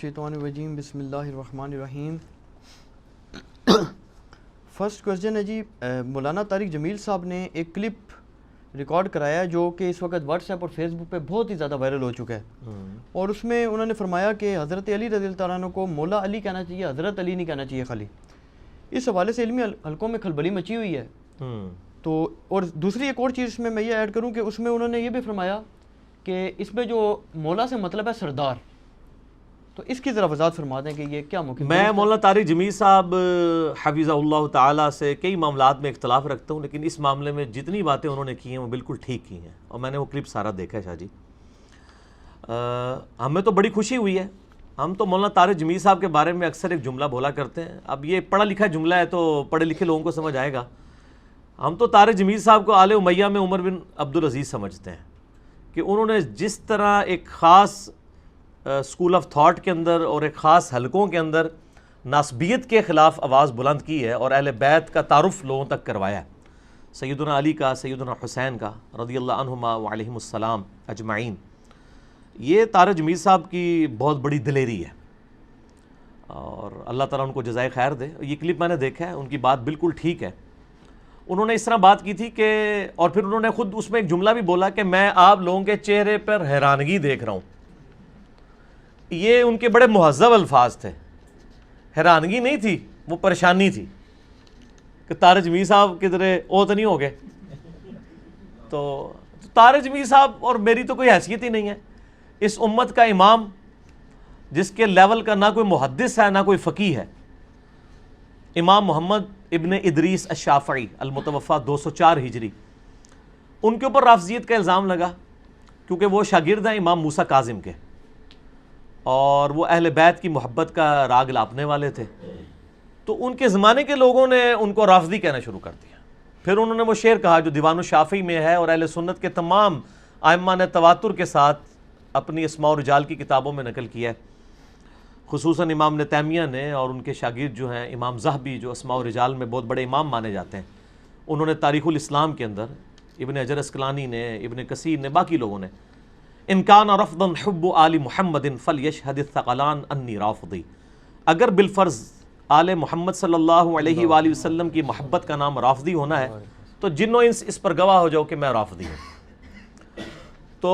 الشیطان الرجیم بسم اللہ الرحمن الرحیم۔ فرسٹ کوسچن ہے جی، مولانا طارق جمیل صاحب نے ایک کلپ ریکارڈ کرایا ہے جو کہ اس وقت واٹس ایپ اور فیس بک پہ بہت ہی زیادہ وائرل ہو چکا ہے، اور اس میں انہوں نے فرمایا کہ حضرت علی رضی اللہ تعالیٰ عنہ کو مولا علی کہنا چاہیے، حضرت علی نہیں کہنا چاہیے خالی۔ اس حوالے سے علمی حلقوں میں کھلبلی مچی ہوئی ہے۔ تو اور دوسری ایک اور چیز اس میں یہ ایڈ کروں کہ اس میں انہوں نے یہ بھی فرمایا کہ اس میں جو مولا سے مطلب ہے سردار، تو اس کی ذرا وضاحت فرما دیں کہ یہ کیا ممکن۔ میں مولانا طارق جمیل صاحب حفظہ اللہ تعالیٰ سے کئی معاملات میں اختلاف رکھتا ہوں، لیکن اس معاملے میں جتنی باتیں انہوں نے کی ہیں وہ بالکل ٹھیک کی ہیں، اور میں نے وہ کلپ سارا دیکھا ہے شاہ جی۔ ہمیں تو بڑی خوشی ہوئی ہے، ہم تو مولانا طارق جمیل صاحب کے بارے میں اکثر ایک جملہ بولا کرتے ہیں، اب یہ پڑھا لکھا جملہ ہے تو پڑھے لکھے لوگوں کو سمجھ آئے گا۔ ہم تو طارق جمیل صاحب کو آل امیہ میں عمر بن عبدالعزیز سمجھتے ہیں کہ انہوں نے جس طرح ایک خاص اسکول آف تھاٹ کے اندر اور ایک خاص حلقوں کے اندر ناسبیت کے خلاف آواز بلند کی ہے اور اہل بیت کا تعارف لوگوں تک کروایا ہے، سیدنا علی کا، سیدنا حسین کا رضی اللہ عنہما وعلیہم السلام اجمعین، یہ طارق جمیل صاحب کی بہت بڑی دلیری ہے، اور اللہ تعالیٰ ان کو جزائے خیر دے۔ یہ کلپ میں نے دیکھا ہے، ان کی بات بالکل ٹھیک ہے۔ انہوں نے اس طرح بات کی تھی کہ، اور پھر انہوں نے خود اس میں ایک جملہ بھی بولا کہ میں آپ لوگوں کے چہرے پر حیرانگی دیکھ رہا ہوں۔ یہ ان کے بڑے مہذب الفاظ تھے، حیرانگی نہیں تھی، وہ پریشانی تھی کہ طارق جمیل صاحب کدھر اوت نہیں ہو گئے۔ تو طارق جمیل صاحب اور میری تو کوئی حیثیت ہی نہیں ہے، اس امت کا امام جس کے لیول کا نہ کوئی محدث ہے نہ کوئی فقیہ ہے، امام محمد ابن ادریس الشافعی المتوفی 204 ہجری، ان کے اوپر رافضیت کا الزام لگا کیونکہ وہ شاگرد ہیں امام موسیٰ کاظم کے، اور وہ اہل بیت کی محبت کا راگ لاپنے والے تھے، تو ان کے زمانے کے لوگوں نے ان کو رافضی کہنا شروع کر دیا۔ پھر انہوں نے وہ شعر کہا جو دیوان الشافعی میں ہے اور اہل سنت کے تمام ائمہ نے تواتر کے ساتھ اپنی اسماء و رجال کی کتابوں میں نقل کیا ہے، خصوصاً امام ابن تیمیہ نے، اور ان کے شاگرد جو ہیں امام ذہبی جو اسماء و رجال میں بہت بڑے امام مانے جاتے ہیں، انہوں نے تاریخ الاسلام کے اندر، ابن حجر اسقلانی نے، ابن کثیر نے، باقی لوگوں نے، ان کان رفضا حب آل محمد فلیشہد الثقلان انی رافضی، اگر بالفرض آل محمد صلی اللہ علیہ وآلہ وسلم کی محبت کا نام رافضی ہونا ہے تو جن و انس اس پر گواہ ہو جاؤ کہ میں رافضی ہوں۔ تو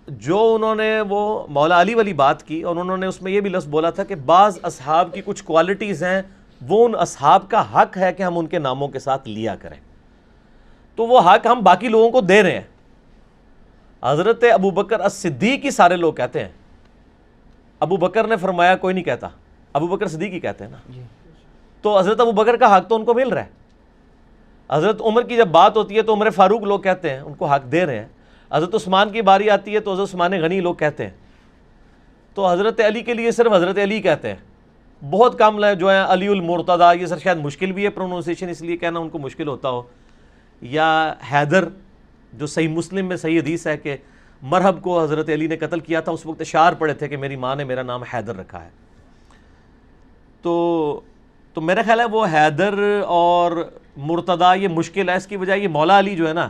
جو انہوں نے وہ مولا علی والی بات کی، اور انہوں نے اس میں یہ بھی لفظ بولا تھا کہ بعض اصحاب کی کچھ کوالٹیز ہیں وہ ان اصحاب کا حق ہے کہ ہم ان کے ناموں کے ساتھ لیا کریں، تو وہ حق ہم باقی لوگوں کو دے رہے ہیں۔ حضرت ابو بکر الصدیق ہی سارے لوگ کہتے ہیں، ابو بکر نے فرمایا کوئی نہیں کہتا، ابو بکر صدیق ہی کہتے ہیں نا، تو حضرت ابو بکر کا حق تو ان کو مل رہا ہے۔ حضرت عمر کی جب بات ہوتی ہے تو عمر فاروق لوگ کہتے ہیں، ان کو حق دے رہے ہیں۔ حضرت عثمان کی باری آتی ہے تو حضرت عثمان غنی لوگ کہتے ہیں، تو حضرت علی کے لیے صرف حضرت علی کہتے ہیں۔ بہت کم جو ہیں علی المرتضیٰ، یہ سر شاید مشکل بھی ہے پروننسیشن، اس لیے کہنا ان کو مشکل ہوتا ہو، یا حیدر جو صحیح مسلم میں صحیح حدیث ہے کہ مرحب کو حضرت علی نے قتل کیا تھا، اس وقت اشعار پڑے تھے کہ میری ماں نے میرا نام حیدر رکھا ہے۔ تو میرا خیال ہے وہ حیدر اور مرتضیٰ یہ مشکل ہے، اس کی وجہ یہ مولا علی جو ہے نا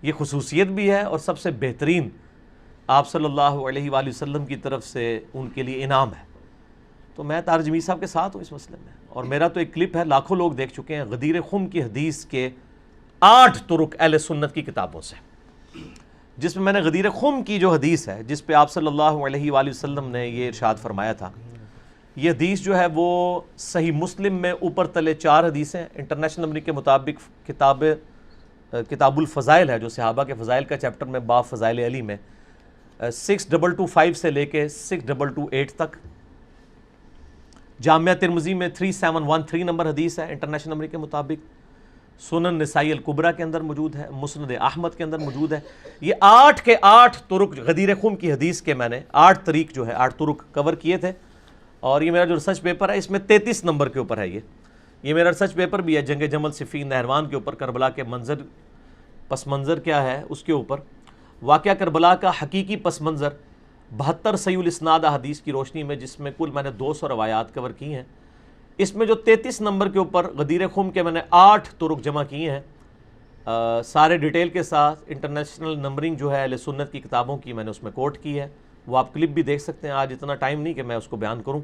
یہ خصوصیت بھی ہے اور سب سے بہترین آپ صلی اللہ علیہ وآلہ وسلم کی طرف سے ان کے لیے انعام ہے۔ تو میں طارق جمیل صاحب کے ساتھ ہوں اس مسئلے میں، اور میرا تو ایک کلپ ہے لاکھوں لوگ دیکھ چکے ہیں، غدیر خم کی حدیث کے 8 طرق اہل سنت کی کتابوں سے، جس میں نے غدیر خم کی جو حدیث ہے جس پہ آپ صلی اللہ علیہ وآلہ وسلم نے یہ ارشاد فرمایا تھا، یہ حدیث جو ہے وہ صحیح مسلم میں اوپر تلے 4 حدیثیں، انٹرنیشنل نمبر کے مطابق کتاب الفضائل ہے جو صحابہ کے فضائل کا چیپٹر میں باب فضائل علی میں 6225 سے لے کے 6228 تک، جامعہ ترمذی میں 3713 نمبر حدیث ہے انٹرنیشنل نمبر کے مطابق، سنن نسائی الکبریٰ کے اندر موجود ہے، مسند احمد کے اندر موجود ہے۔ یہ 8 کے 8 طرق غدیر خم کی حدیث کے میں نے 8 طریق جو ہے 8 طرق کور کیے تھے، اور یہ میرا جو ریسرچ پیپر ہے اس میں 33 نمبر کے اوپر ہے۔ یہ میرا ریسرچ پیپر بھی ہے، جنگ جمل صفین نہروان کے اوپر، کربلا کے پس منظر کیا ہے اس کے اوپر، واقعہ کربلا کا حقیقی پس منظر 72 صحیح الاسناد احادیث کی روشنی میں، جس میں کل میں نے 200 روایات کور کی ہیں۔ اس میں جو 33 نمبر کے اوپر غدیر خم کے میں نے 8 طرق جمع کیے ہیں، سارے ڈیٹیل کے ساتھ، انٹرنیشنل نمبرنگ جو ہے اہل سنت کی کتابوں کی میں نے اس میں کوٹ کی ہے، وہ آپ کلپ بھی دیکھ سکتے ہیں. آج اتنا ٹائم نہیں کہ میں اس کو بیان کروں.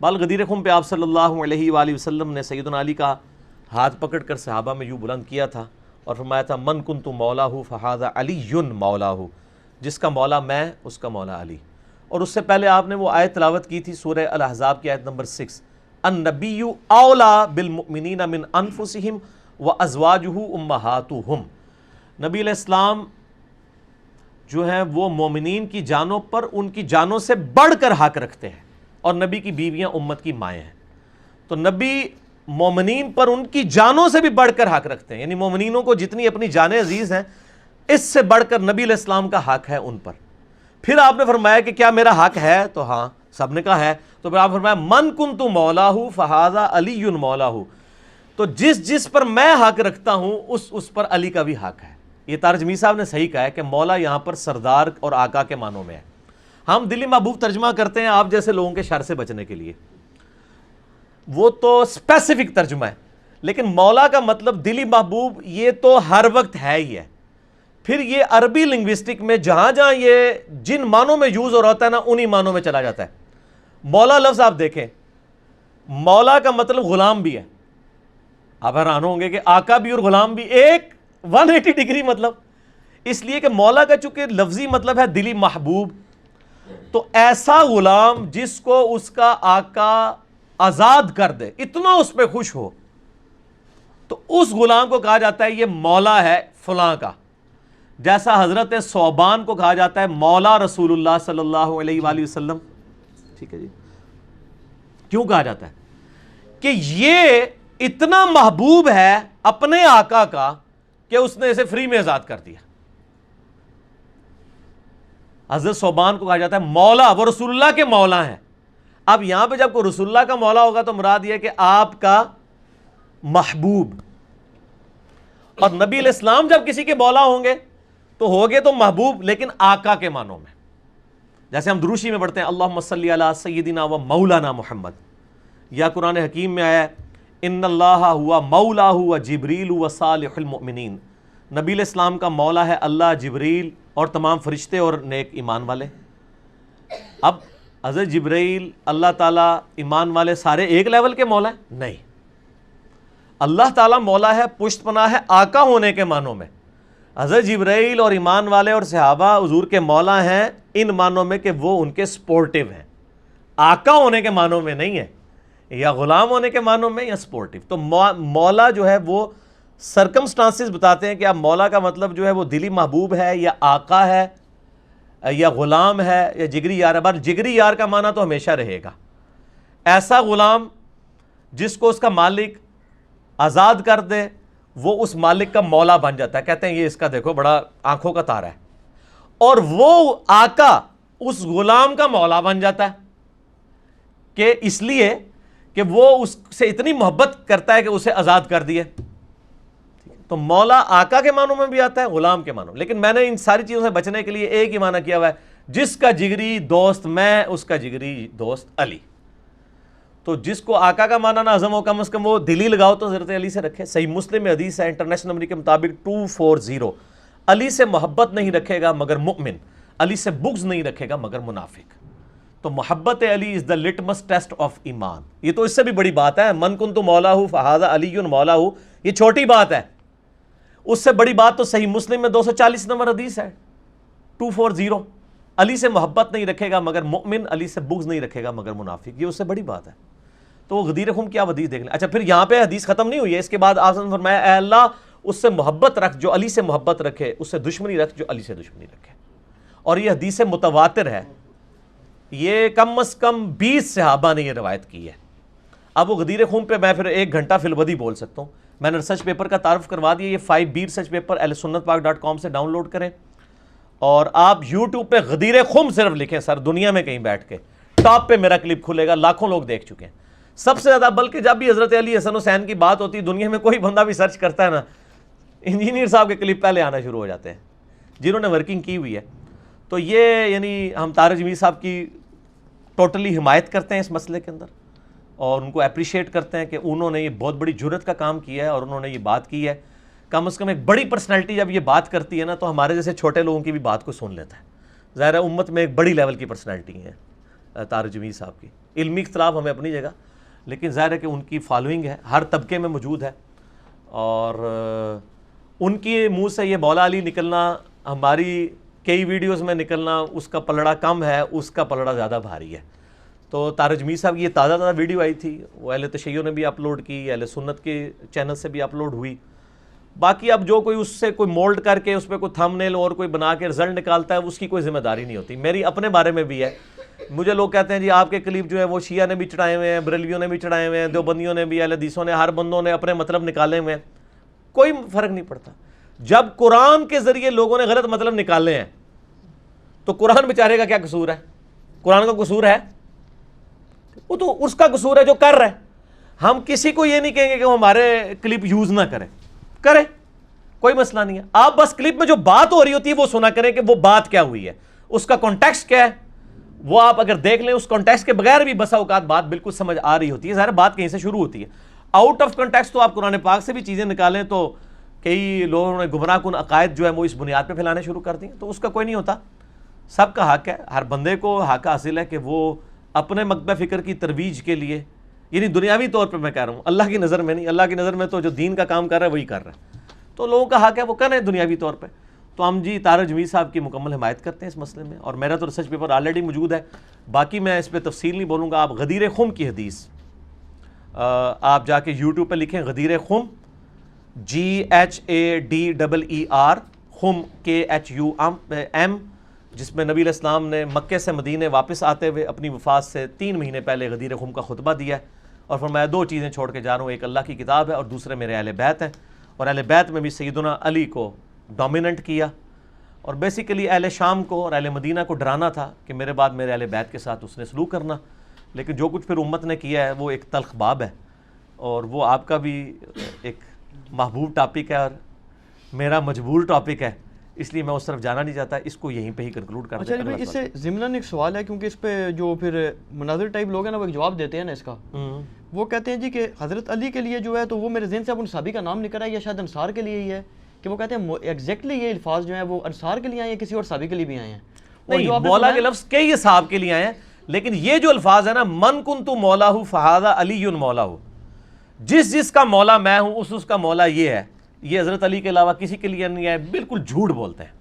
بال غدیر خم پہ آپ صلی اللہ علیہ وآلہ وسلم نے سیدنا علی کا ہاتھ پکڑ کر صحابہ میں یوں بلند کیا تھا اور فرمایا تھا من کنت مولاہ فہذا علی مولاہ، جس کا مولا میں اس کا مولا علی. اور اس سے پہلے آپ نے وہ آیت تلاوت کی تھی سورہ الاحزاب کی آیت نمبر 6، النبی اولا بالمؤمنین من انفسہم وازواجہ امہاتہم. نبی علیہ السلام جو ہیں وہ مومنین کی جانوں پر ان کی جانوں سے بڑھ کر حق رکھتے ہیں، اور نبی کی بیویاں امت کی مائیں ہیں. تو نبی مومنین پر ان کی جانوں سے بھی بڑھ کر حق رکھتے ہیں، یعنی مومنینوں کو جتنی اپنی جانیں عزیز ہیں اس سے بڑھ کر نبی علیہ السلام کا حق ہے ان پر. پھر آپ نے فرمایا کہ کیا میرا حق ہے؟ تو ہاں، سب نے کہا ہے. تو پھر آپ فرمایا من کنت مولاہ فہذا علی مولاہ، تو جس پر میں حق رکھتا ہوں اس پر علی کا بھی حق ہے. یہ تارجمی صاحب نے صحیح کہا ہے کہ مولا یہاں پر سردار اور آقا کے معنوں میں ہے. ہم دلی محبوب ترجمہ کرتے ہیں آپ جیسے لوگوں کے شر سے بچنے کے لیے، وہ تو اسپیسیفک ترجمہ ہے. لیکن مولا کا مطلب دلی محبوب یہ تو ہر وقت ہے ہی ہے. پھر یہ عربی لنگوسٹک میں جہاں جہاں یہ جن معنوں میں یوز ہو رہا ہے نا انہی معنوں میں چلا جاتا ہے. مولا لفظ آپ دیکھیں، مولا کا مطلب غلام بھی ہے. آپ حیران ہوں گے کہ آقا بھی اور غلام بھی، ایک 180 ڈگری مطلب. اس لیے کہ مولا کا چونکہ لفظی مطلب ہے دلی محبوب، تو ایسا غلام جس کو اس کا آقا آزاد کر دے، اتنا اس پہ خوش ہو، تو اس غلام کو کہا جاتا ہے یہ مولا ہے فلاں کا. جیسا حضرت ثوبان کو کہا جاتا ہے مولا رسول اللہ صلی اللہ علیہ وآلہ وسلم. ٹھیک ہے جی. کیوں کہا جاتا ہے؟ کہ یہ اتنا محبوب ہے اپنے آقا کا کہ اس نے اسے فری میں آزاد کر دیا. حضرت ثوبان کو کہا جاتا ہے مولا، وہ رسول اللہ کے مولا ہیں. اب یہاں پہ جب کوئی رسول اللہ کا مولا ہوگا تو مراد یہ کہ آپ کا محبوب. اور نبی علیہ السلام جب کسی کے مولا ہوں گے تو ہوگے تو محبوب لیکن آقا کے معنوں میں. جیسے ہم دروشی میں پڑھتے ہیں اللہم صلی علی سیدنا و مولانا محمد، یا قرآن حکیم میں آیا ان اللہ ہوا مولا و جبریل و صالح المؤمنین. نبی علیہ السلام کا مولا ہے اللہ، جبریل اور تمام فرشتے اور نیک ایمان والے. اب حضرت جبریل، اللہ تعالیٰ، ایمان والے سارے ایک لیول کے مولا ہیں؟ نہیں. اللہ تعالیٰ مولا ہے، پشت پناہ ہے آقا ہونے کے معنوں میں. حضرت جبرائیل اور ایمان والے اور صحابہ حضور کے مولا ہیں ان معنوں میں کہ وہ ان کے سپورٹیو ہیں. آقا ہونے کے معنوں میں نہیں ہے، یا غلام ہونے کے معنوں میں، یا سپورٹیو. تو مولا جو ہے وہ سرکمسٹانسز بتاتے ہیں کہ اب مولا کا مطلب جو ہے وہ دلی محبوب ہے، یا آقا ہے، یا غلام ہے، یا جگری یار ہے. بار جگری یار کا معنی تو ہمیشہ رہے گا. ایسا غلام جس کو اس کا مالک آزاد کر دے وہ اس مالک کا مولا بن جاتا ہے. کہتے ہیں یہ اس کا دیکھو بڑا آنکھوں کا تارا ہے. اور وہ آقا اس غلام کا مولا بن جاتا ہے کہ اس لیے کہ وہ اس سے اتنی محبت کرتا ہے کہ اسے آزاد کر دیے. تو مولا آقا کے معنوں میں بھی آتا ہے، غلام کے معنوں میں. لیکن میں نے ان ساری چیزوں سے بچنے کے لیے ایک ہی معنی کیا ہوا ہے، جس کا جگری دوست میں اس کا جگری دوست علی. تو جس کو آقا کا معنی نہ ہضم ہو کم از کم وہ دلی لگاؤ تو حضرت علی سے رکھے. صحیح مسلم میں حدیث ہے انٹرنیشنل نمبر کے مطابق 240، علی سے محبت نہیں رکھے گا مگر مؤمن، علی سے بغض نہیں رکھے گا مگر منافق. تو محبت علی از دا لٹمس ٹیسٹ آف ایمان. یہ تو اس سے بھی بڑی بات ہے، من کنت مولاہ فہذا علی مولاہ، یہ چھوٹی بات ہے. اس سے بڑی بات تو صحیح مسلم میں 240 نمبر حدیث ہے 240، علی سے محبت نہیں رکھے گا مگر مؤمن، علی سے بغض نہیں رکھے گا مگر منافق. یہ اس سے بڑی بات ہے. تو وہ غدیر خم کیا حدیث دیکھ لیں. اچھا پھر یہاں پہ حدیث ختم نہیں ہوئی ہے. اس کے بعد آپ نے فرمایا اے اللہ اس سے محبت رکھ جو علی سے محبت رکھے، اس سے دشمنی رکھ جو علی سے دشمنی رکھے. اور یہ حدیث متواتر ہے، یہ کم از کم 20 صحابہ نے یہ روایت کی ہے. اب وہ غدیر خم پہ میں پھر 1 گھنٹہ فی البدی بول سکتا ہوں. میں نے ریسرچ پیپر کا تعارف کروا دیا. یہ 5B ریسرچ پیپر ahlsunnatpak.com سے ڈاؤن لوڈ کریں، اور آپ یوٹیوب پہ غدیر خم صرف لکھیں سر، دنیا میں کہیں بیٹھ کے ٹاپ پہ میرا کلپ کھلے گا، لاکھوں لوگ دیکھ چکے ہیں. سب سے زیادہ بلکہ جب بھی حضرت علی حسن حسین کی بات ہوتی ہے دنیا میں کوئی بندہ بھی سرچ کرتا ہے نا، انجینئر صاحب کے کلپ پہلے آنا شروع ہو جاتے ہیں جنہوں نے ورکنگ کی ہوئی ہے. تو یہ یعنی ہم طارق جمیل صاحب کی ٹوٹلی حمایت کرتے ہیں اس مسئلے کے اندر، اور ان کو اپریشیٹ کرتے ہیں کہ انہوں نے یہ بہت بڑی جرت کا کام کیا ہے اور انہوں نے یہ بات کی ہے. کم از کم ایک بڑی پرسنالٹی جب یہ بات کرتی ہے نا تو ہمارے جیسے چھوٹے لوگوں کی بھی بات کو سن لیتا ہے. ظاہر ہے امت میں ایک بڑی لیول کی پرسنالٹی ہیں طارق جمیل صاحب کی. علمی اختلاف ہمیں اپنی جگہ, لیکن ظاہر ہے کہ ان کی فالوئنگ ہے, ہر طبقے میں موجود ہے, اور ان کے منہ سے یہ مولا علی نکلنا, ہماری کئی ویڈیوز میں نکلنا, اس کا پلڑا کم ہے, اس کا پلڑا زیادہ بھاری ہے. تو طارق جمیل صاحب کی یہ تازہ ویڈیو آئی تھی, وہ اہل تشیع نے بھی اپلوڈ کی, اہل سنت کے چینل سے بھی اپلوڈ ہوئی. باقی اب جو کوئی اس سے کوئی مولڈ کر کے اس پہ کوئی تھم نیل اور کوئی بنا کے رزلٹ نکالتا ہے, اس کی کوئی ذمہ داری نہیں ہوتی. میری اپنے بارے میں بھی ہے, مجھے لوگ کہتے ہیں جی آپ کے کلپ جو ہے وہ شیعہ نے بھی چڑھائے ہوئے ہیں, بریلویوں نے بھی چڑھائے ہوئے ہیں, دیوبندیوں نے بھی, اہل حدیثوں نے, ہر بندوں نے اپنے مطلب نکالے ہوئے ہیں. کوئی فرق نہیں پڑتا. جب قرآن کے ذریعے لوگوں نے غلط مطلب نکالے ہیں تو قرآن بیچارے کا کیا قصور ہے؟ قرآن کا قصور ہے؟ وہ تو اس کا قصور ہے جو کر رہا ہے. ہم کسی کو یہ نہیں کہیں گے کہ وہ ہمارے کلپ یوز نہ کرے, کوئی مسئلہ نہیں ہے. آپ بس کلپ میں جو بات ہو رہی ہوتی ہے وہ سنا کریں کہ وہ بات کیا ہوئی ہے, اس کا کانٹیکسٹ کیا ہے, وہ آپ اگر دیکھ لیں اس کانٹیکسٹ کے بغیر بھی بسا اوقات بات بالکل سمجھ آ رہی ہوتی ہے. ظاہر بات کہیں سے شروع ہوتی ہے, آؤٹ آف کانٹیکسٹ تو آپ قرآن پاک سے بھی چیزیں نکالیں تو کئی لوگوں نے گمراہ کن عقائد جو ہے وہ اس بنیاد پہ پھیلانے شروع کر دیں, تو اس کا کوئی نہیں ہوتا. سب کا حق ہے, ہر بندے کو حق حاصل ہے کہ وہ اپنے مکتب فکر کی ترویج کے لیے, یعنی دنیاوی طور پہ میں کہہ رہا ہوں, اللہ کی نظر میں نہیں, اللہ کی نظر میں تو جو دین کا کام کر رہا ہے وہی کر رہا ہے, تو لوگوں کا حق ہے وہ کریں دنیاوی طور پہ. تو ہم جی طارق جمیل صاحب کی مکمل حمایت کرتے ہیں اس مسئلے میں, اور میرا تو ریسرچ پیپر آلریڈی موجود ہے. باقی میں اس پہ تفصیل نہیں بولوں گا. آپ غدیر خم کی حدیث آپ جا کے یوٹیوب پہ لکھیں, غدیر خم, GHADEER, خم KHUM, جس میں نبی علیہ السلام نے مکے سے مدینے واپس آتے ہوئے اپنی وفات سے 3 مہینے پہلے غدیر خم کا خطبہ دیا ہے, اور فرمایا 2 چیزیں چھوڑ کے جا رہا ہوں, ایک اللہ کی کتاب ہے اور دوسرے میرے اہل بیت ہیں. اور اہل بیت میں بھی سیدنا علی کو ڈومیننٹ کیا, اور بیسیکلی اہل شام کو اور اہل مدینہ کو ڈرانا تھا کہ میرے بعد میرے اہل بیت کے ساتھ اس نے سلوک کرنا. لیکن جو کچھ پھر امت نے کیا ہے وہ ایک تلخ باب ہے, اور وہ آپ کا بھی ایک محبوب ٹاپک ہے اور میرا مجبور ٹاپک ہے, اس لیے میں اس طرف جانا نہیں چاہتا, اس کو یہیں پہ ہی کنکلوڈ کر دیں. اچھا اس سے ضمناً ایک سوال ہے, کیونکہ اس پہ جو پھر مناظر ٹائپ لوگ ہیں نا وہ ایک جواب دیتے ہیں نا اس کا, وہ کہتے ہیں جی کہ حضرت علی کے لیے جو ہے, تو وہ میرے ذہن سے اب ان صحابی کا نام نکل رہا ہے یا شاید انصار کے لیے ہی ہے, کہ وہ کہتے ہیں ایگزیکٹلی یہ الفاظ جو ہیں وہ انصار کے لیے آئے ہیں, کسی اور صحابی کے لیے بھی آئے ہیں. نہیں, مولا کے لفظ کئی صحاب کے لیے آئے ہیں, لیکن یہ جو الفاظ ہے نا, من کنت مولا فہذا علی مولا, جس کا مولا میں ہوں اس کا مولا یہ ہے, یہ حضرت علی کے علاوہ کسی کے لیے نہیں ہے. بالکل جھوٹ بولتے ہیں.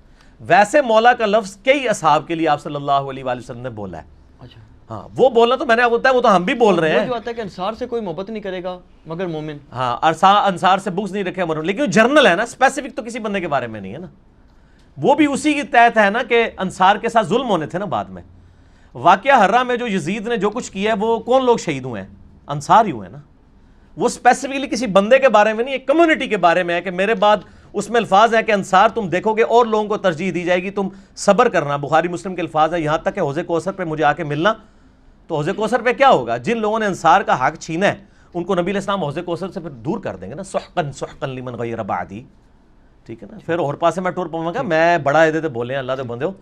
ویسے مولا کا لفظ کئی اصحاب کے لیے آپ صلی اللہ علیہ وآلہ وسلم نے بولا ہے. اچھا ہاں, وہ بولنا تو میں نے ہوتا ہے, وہ تو ہم بھی بول رہے ہیں. جو آتا ہے کہ انصار سے کوئی محبت نہیں کرے گا مگر مومن, ہاں, انصار سے بغض نہیں رکھے مرن, لیکن وہ جرنل ہے نا, اسپیسیفک تو کسی بندے کے بارے میں نہیں ہے نا. وہ بھی اسی کی تحت ہے نا کہ انصار کے ساتھ ظلم ہونے تھے نا بعد میں. واقعہ حرہ میں جو یزید نے جو کچھ کیا ہے وہ کون لوگ شہید ہوئے ہیں؟ انصار ہی ہوئے ہیں نا. وہ اسپیسیفکلی کسی بندے کے بارے میں نہیں, ایک کمیونٹی کے بارے میں ہے کہ میرے بعد اس میں الفاظ ہیں کہ انصار تم دیکھو گے اور لوگوں کو ترجیح دی جائے گی, تم صبر کرنا. بخاری مسلم کے الفاظ ہیں, یہاں تک کہ حوض کوثر پہ مجھے آ کے ملنا. تو حوض کوثر پہ کیا ہوگا؟ جن لوگوں نے انصار کا حق چھینا ہے ان کو نبی علیہ السلام حوض کوثر سے پھر دور کر دیں گے نا. سحقن سحقن لمن غیر بعدی, ٹھیک ہے نا. پھر اور پاسے میں ٹور پاؤں گا, میں بڑا عہدے تے بولے ہیں اللہ دے بندے ہو,